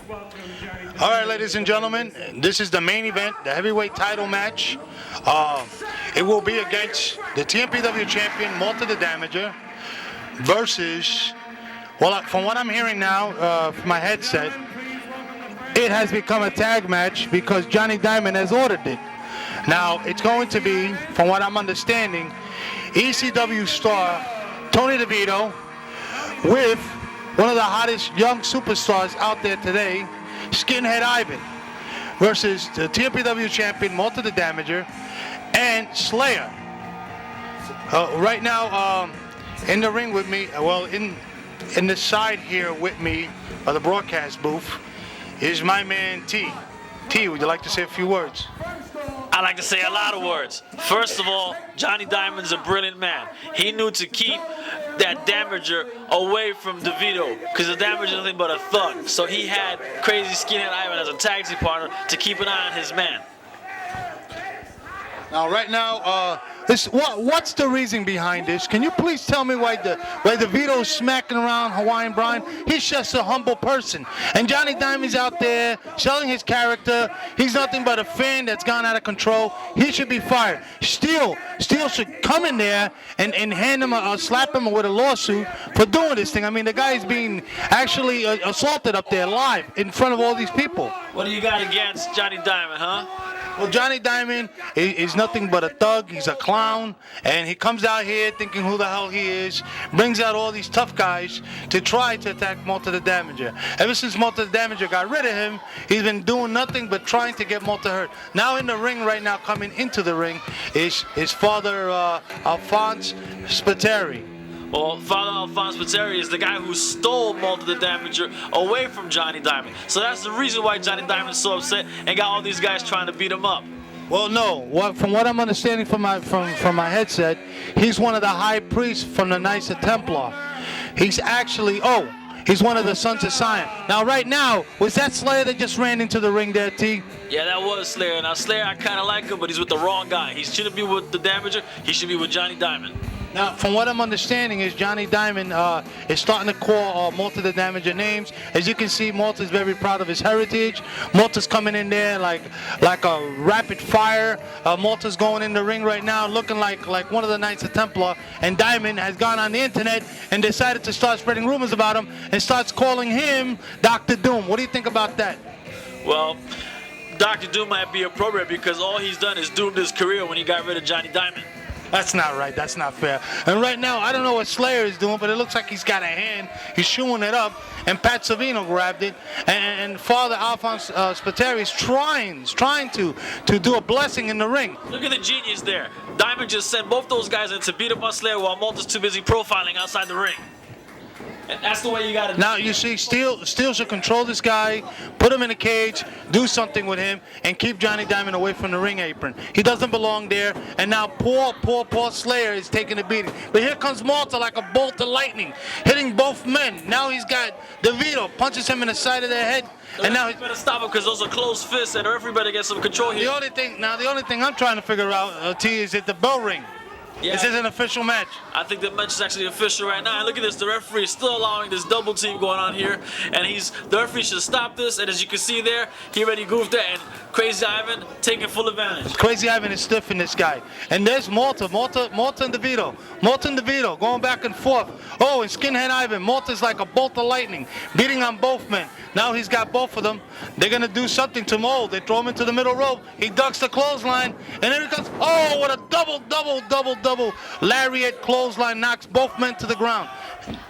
All right, ladies and gentlemen, this is the main event, the heavyweight title match. It will be against the TMPW champion, Malta the Damager, versus, well, from what I'm hearing now from my headset, it has become a tag match because Johnny Diamond has ordered it. Now, it's going to be, from what I'm understanding, ECW star Tony Devito with one of the hottest young superstars out there today, Skinhead Ivan, versus the TMPW champion, Malta the Damager, and Slayer. Right now, in the ring with me, well, in the side here with me, the broadcast booth, is my man T. T, would you like to say a few words? I like to say a lot of words. First of all, Johnny Diamond's a brilliant man. He knew to keep that Damager away from Devito, because the Damager is nothing but a thug. So he had Crazy Skinhead Ivan as a tag team partner to keep an eye on his man. Now, right now, what's the reason behind this? Can you please tell me why DeVito's smacking around Hawaiian Brian? He's just a humble person. And Johnny Diamond's out there selling his character. He's nothing but a fan that's gone out of control. He should be fired. Steel should come in there and hand him slap him with a lawsuit for doing this thing. I mean, the guy's being actually assaulted up there live in front of all these people. What do you got against Johnny Diamond, huh? Well, Johnny Diamond is nothing but a thug. He's a clown, and he comes out here thinking who the hell he is, brings out all these tough guys to try to attack Malta the Damager. Ever since Malta the Damager got rid of him, he's been doing nothing but trying to get Malta hurt. Now in the ring right now, coming into the ring, is his father, Alphonse Spiteri. Well, Father Alphonse Spiteri is the guy who stole Malta the Damager away from Johnny Diamond. So that's the reason why Johnny Diamond's so upset and got all these guys trying to beat him up. Well, no. From what I'm understanding from my headset, he's one of the high priests from the Knights of Templar. He's actually, he's one of the Sons of Zion. Now, right now, was that Slayer that just ran into the ring there, T? Yeah, that was Slayer. Now, Slayer, I kind of like him, but he's with the wrong guy. He shouldn't be with the Damager. He should be with Johnny Diamond. Now, from what I'm understanding is Johnny Diamond is starting to call Malta the Damager names. As you can see, Malta's very proud of his heritage. Malta's coming in there like a rapid fire. Malta's going in the ring right now looking like one of the Knights of Templar. And Diamond has gone on the internet and decided to start spreading rumors about him and starts calling him Dr. Doom. What do you think about that? Well, Dr. Doom might be appropriate because all he's done is doomed his career when he got rid of Johnny Diamond. That's not right. That's not fair. And right now, I don't know what Slayer is doing, but it looks like he's got a hand. He's shooing it up, and Pat Savino grabbed it. And Father Alphonse Spiteri is trying to do a blessing in the ring. Look at the genius there. Diamond just sent both those guys in to beat up on Slayer while Malta's too busy profiling outside the ring. And that's the way you got to do it. Now, you see, Steel should control this guy, put him in a cage, do something with him, and keep Johnny Diamond away from the ring apron. He doesn't belong there, and now poor Slayer is taking a beating. But here comes Malta like a bolt of lightning, hitting both men. Now he's got DeVito, punches him in the side of the head. And now you better stop him because those are closed fists, and everybody gets some control here. The only thing I'm trying to figure out, T, is at the bell ring. Yeah. Is this an official match? I think the match is actually official right now. And look at this, the referee is still allowing this double team going on here. And the referee should stop this. And as you can see there, he already goofed that. And Crazy Ivan taking full advantage. Crazy Ivan is stiffing this guy. And there's Malta and DeVito. Malta and DeVito going back and forth. Oh, and Skinhead Ivan. Malta's like a bolt of lightning, beating on both men. Now he's got both of them. They're going to do something to Mo. They throw him into the middle rope. He ducks the clothesline. And then he comes, what a double lariat clothesline, knocks both men to the ground.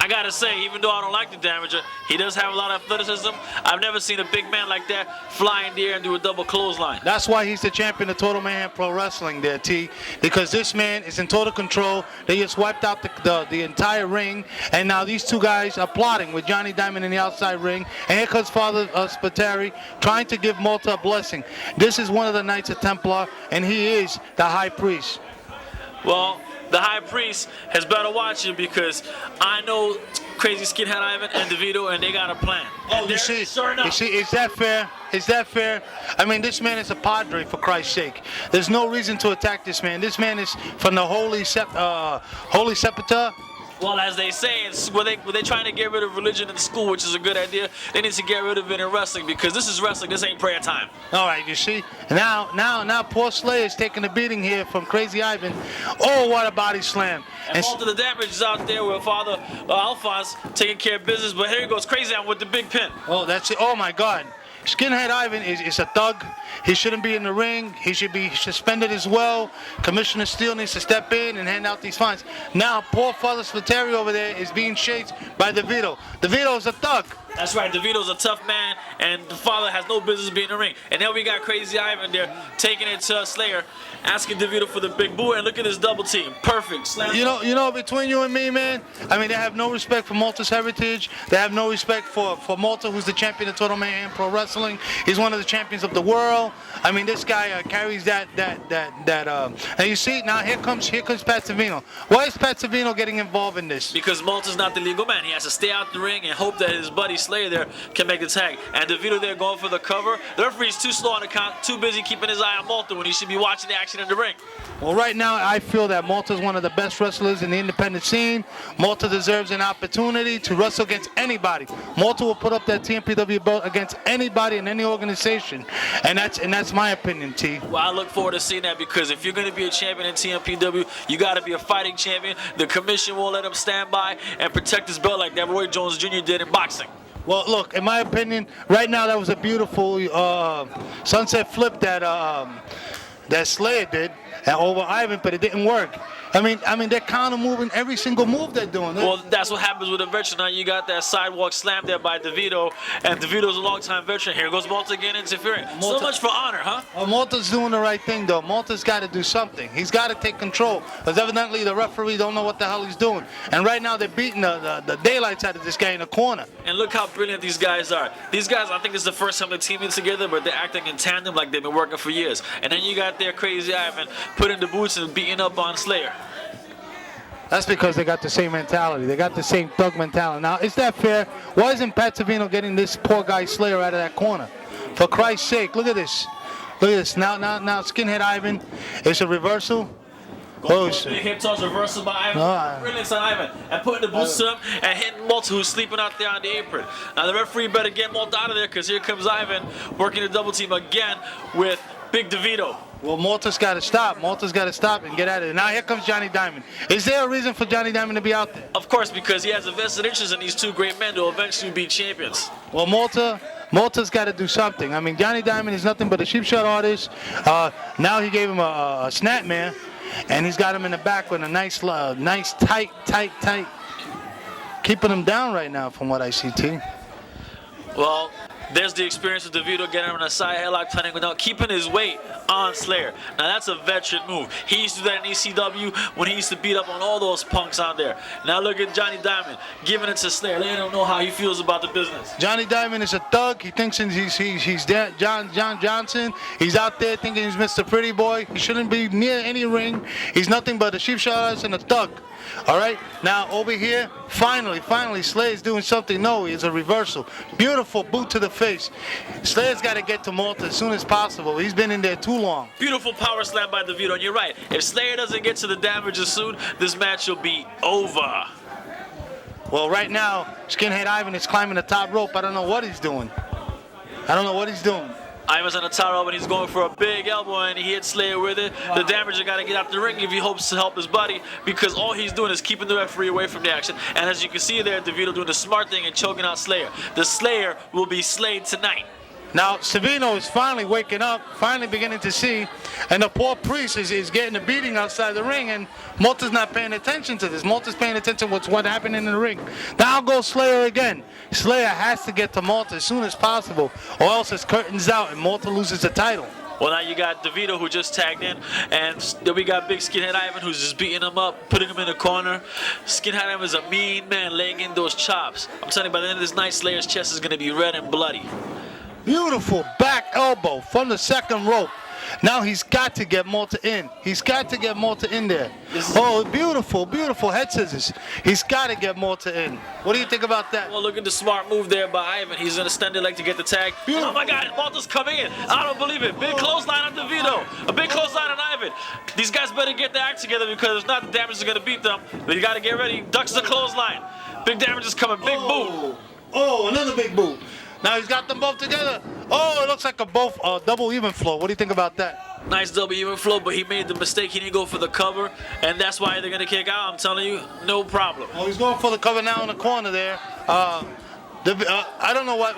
I gotta say, even though I don't like the Damager, he does have a lot of athleticism. I've never seen a big man like that fly in the air and do a double clothesline. That's why he's the champion of Total Mayhem Pro Wrestling there, T. Because this man is in total control. They just wiped out the entire ring. And now these two guys are plotting with Johnny Diamond in the outside ring. And here comes Father Spiteri trying to give Malta a blessing. This is one of the Knights of Templar, and he is the high priest. Well, the high priest has better watch him because I know Crazy Skinhead Ivan and DeVito, and they got a plan. You see, is that fair? Is that fair? I mean, this man is a padre, for Christ's sake. There's no reason to attack this man. This man is from the Holy Sepulchre. Well, as they say, when they trying to get rid of religion in school, which is a good idea, they need to get rid of it in wrestling, because this is wrestling. This ain't prayer time. All right, you see? Now, poor Slayer is taking a beating here from Crazy Ivan. Oh, what a body slam. And all of the damage is out there with Father Alphonse taking care of business, but here he goes Crazy Ivan with the big pin. Oh, that's it. Oh, my God. Skinhead Ivan is a thug. He shouldn't be in the ring. He should be suspended as well. Commissioner Steele needs to step in and hand out these fines. Now, poor Father Spiteri over there is being chased by Devito. Devito is a thug. That's right, DeVito's a tough man, and the Father has no business being in the ring. And now we got Crazy Ivan there taking it to Slayer, asking DeVito for the big boo, and look at this double team. Perfect. Slam. You know, between you and me, man, I mean, they have no respect for Malta's heritage. They have no respect for Malta, who's the champion of Total Mayhem Pro Wrestling. He's one of the champions of the world. I mean, this guy carries that. And you see, now here comes Pat Savino. Why is Pat Savino getting involved in this? Because Malta's not the legal man. He has to stay out the ring and hope that his buddy Slayer there can make the tag. And DeVito there going for the cover. The referee's too slow on the count, too busy keeping his eye on Malta when he should be watching the action in the ring. Well, right now, I feel that Malta's one of the best wrestlers in the independent scene. Malta deserves an opportunity to wrestle against anybody. Malta will put up that TMPW belt against anybody in any organization. And that's my opinion, T. Well, I look forward to seeing that, because if you're going to be a champion in TMPW, you got to be a fighting champion. The commission won't let him stand by and protect his belt like that Roy Jones Jr. did in boxing. Well, look, in my opinion, right now that was a beautiful sunset flip that Slayer did over Ivan, but it didn't work. I mean, they're counter moving every single move they're doing. Well, that's what happens with a veteran. Now you got that sidewalk slam there by DeVito, and DeVito's a long-time veteran. Here goes Malta again interfering. So much for honor, huh? Malta's doing the right thing, though. Malta's got to do something. He's got to take control, because evidently the referee don't know what the hell he's doing. And right now they're beating the daylights out of this guy in the corner. And look how brilliant these guys are. These guys, I think this is the first time they're teaming together, but they're acting in tandem like they've been working for years. And then you got their Crazy Ivan putting the boots and beating up on Slayer. That's because they got the same mentality. They got the same thug mentality. Now, is that fair? Why isn't Pat Savino getting this poor guy Slayer out of that corner? For Christ's sake, look at this. Look at this. Now, Skinhead Ivan, it's a reversal. Big hip toss reversal by Ivan. Brilliance on Ivan. And putting the boots to him and hitting Malta, who's sleeping out there on the apron. Now, the referee better get Malta out of there, because here comes Ivan working the double team again with Big DeVito. Well, Malta's got to stop. Malta's got to stop and get out of there. Now here comes Johnny Diamond. Is there a reason for Johnny Diamond to be out there? Of course, because he has a vested interest in these two great men to eventually be champions. Well, Malta's got to do something. I mean, Johnny Diamond is nothing but a cheap shot artist. Now he gave him a snap man, and he's got him in the back with a nice tight. Keeping him down right now from what I see, T. Well, there's the experience of DeVito getting him in a side headlock, turning without keeping his weight on Slayer. Now that's a veteran move. He used to do that in ECW when he used to beat up on all those punks out there. Now look at Johnny Diamond giving it to Slayer. Letting him know how he feels about the business. Johnny Diamond is a thug. He thinks he's John Johnson. He's out there thinking he's Mr. Pretty Boy. He shouldn't be near any ring. He's nothing but a cheap shot artist and a thug. All right, now over here, finally, Slayer's doing something. No, it's a reversal. Beautiful boot to the face. Slayer's got to get to Malta as soon as possible. He's been in there too long. Beautiful power slam by DeVito, and you're right. If Slayer doesn't get to the damages soon, this match will be over. Well, right now, Skinhead Ivan is climbing the top rope. I don't know what he's doing. Ivan's on the top rope and he's going for a big elbow, and he hits Slayer with it. The Damager got to get out the ring if he hopes to help his buddy, because all he's doing is keeping the referee away from the action. And as you can see there, DeVito doing the smart thing and choking out Slayer. The Slayer will be slayed tonight. Now, Savino is finally waking up, finally beginning to see, and the poor priest is getting a beating outside the ring, and Malta's not paying attention to this. Malta's paying attention to what's happening in the ring. Now goes Slayer again. Slayer has to get to Malta as soon as possible, or else his curtain's out and Malta loses the title. Well, now you got DeVito, who just tagged in, and then we got Big Skinhead Ivan, who's just beating him up, putting him in the corner. Skinhead Ivan is a mean man, laying in those chops. I'm telling you, by the end of this night, Slayer's chest is going to be red and bloody. Beautiful back elbow from the second rope. Now he's got to get Malta in. He's got to get Malta in there. Oh, beautiful, beautiful head scissors. He's got to get Malta in. What do you think about that? Well, look at the smart move there by Ivan. He's going to extend it leg to get the tag. Beautiful. Oh my God, Malta's coming in. I don't believe it. Big clothesline on Devito. A big clothesline on Ivan. These guys better get their act together because if not, the Damage is going to beat them. But you got to get ready. Ducks the clothesline. Big Damage is coming. Big boot. Oh, another big boot. Now he's got them both together. Oh, it looks like a double even flow. What do you think about that? Nice double even flow, but he made the mistake. He didn't go for the cover, and that's why they're going to kick out. I'm telling you, no problem. Oh, he's going for the cover now in the corner there. I don't know what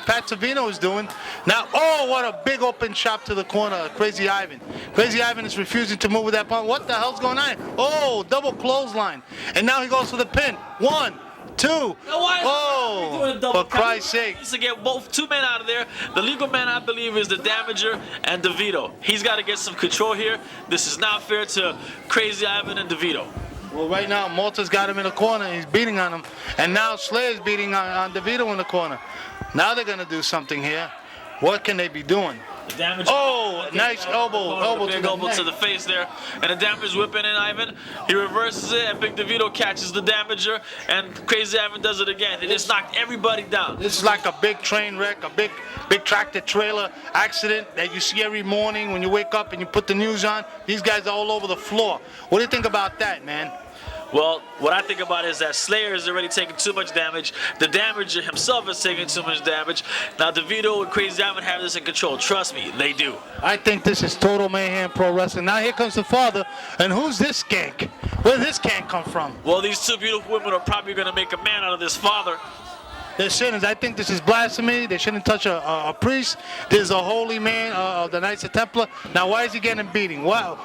Pat Savino is doing. Now, oh, what a big open chop to the corner. Crazy Ivan. Crazy Ivan is refusing to move with that punch. What the hell's going on? Oh, double clothesline. And now he goes for the pin. 1, 2. Oh, for Christ's sake. He needs to get two men out of there. The legal man, I believe, is the Damager and Devito. He's got to get some control here. This is not fair to Crazy Ivan and Devito. Well, right now, Malta's got him in the corner. He's beating on him. And now Slayer's beating on Devito in the corner. Now they're going to do something here. What can they be doing? The Damage. Oh, nice elbow. Big elbow to the face there. And the Damage whipping in Ivan. He reverses it, and Big Devito catches the Damager. And Crazy Ivan does it again. They just knocked everybody down. This is like a big train wreck, a big tractor trailer accident that you see every morning when you wake up and you put the news on. These guys are all over the floor. What do you think about that, man? Well, what I think about is that Slayer is already taking too much damage. The Damager himself is taking too much damage. Now, Devito and Crazy Ivan have this in control. Trust me, they do. I think this is Total Mayhem Pro Wrestling. Now here comes the father. And who's this skank? Where did this skank come from? Well, these two beautiful women are probably going to make a man out of this father. They shouldn't. I think this is blasphemy. They shouldn't touch a priest. This is a holy man of the Knights of Templar. Now, why is he getting beating? What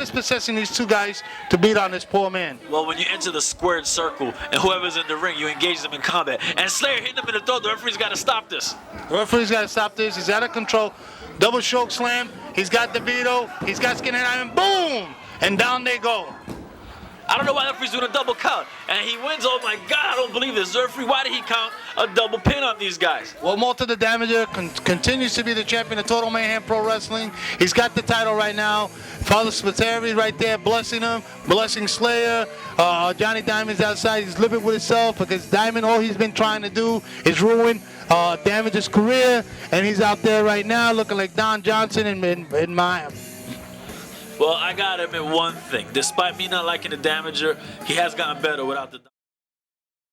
is possessing these two guys to beat on this poor man? Well, when you enter the squared circle and whoever's in the ring, you engage them in combat. And Slayer hitting them in the throat. The referee's got to stop this. The referee's got to stop this. He's out of control. Double choke slam. He's got Devito. He's got Skinhead Iron. Boom! And down they go. I don't know why the referee's doing a double count. And he wins. Oh my God, I don't believe this. The referee, why did he count a double pin on these guys? Well, Malta the Damager continues to be the champion of Total Mayhem Pro Wrestling. He's got the title right now. Father Spiteri right there blessing him, blessing Slayer. Johnny Diamond's outside. He's living with himself because Diamond, all he's been trying to do is ruin Damager's career. And he's out there right now looking like Don Johnson in my... Well, I gotta admit one thing. Despite me not liking the Damager, he has gotten better without the...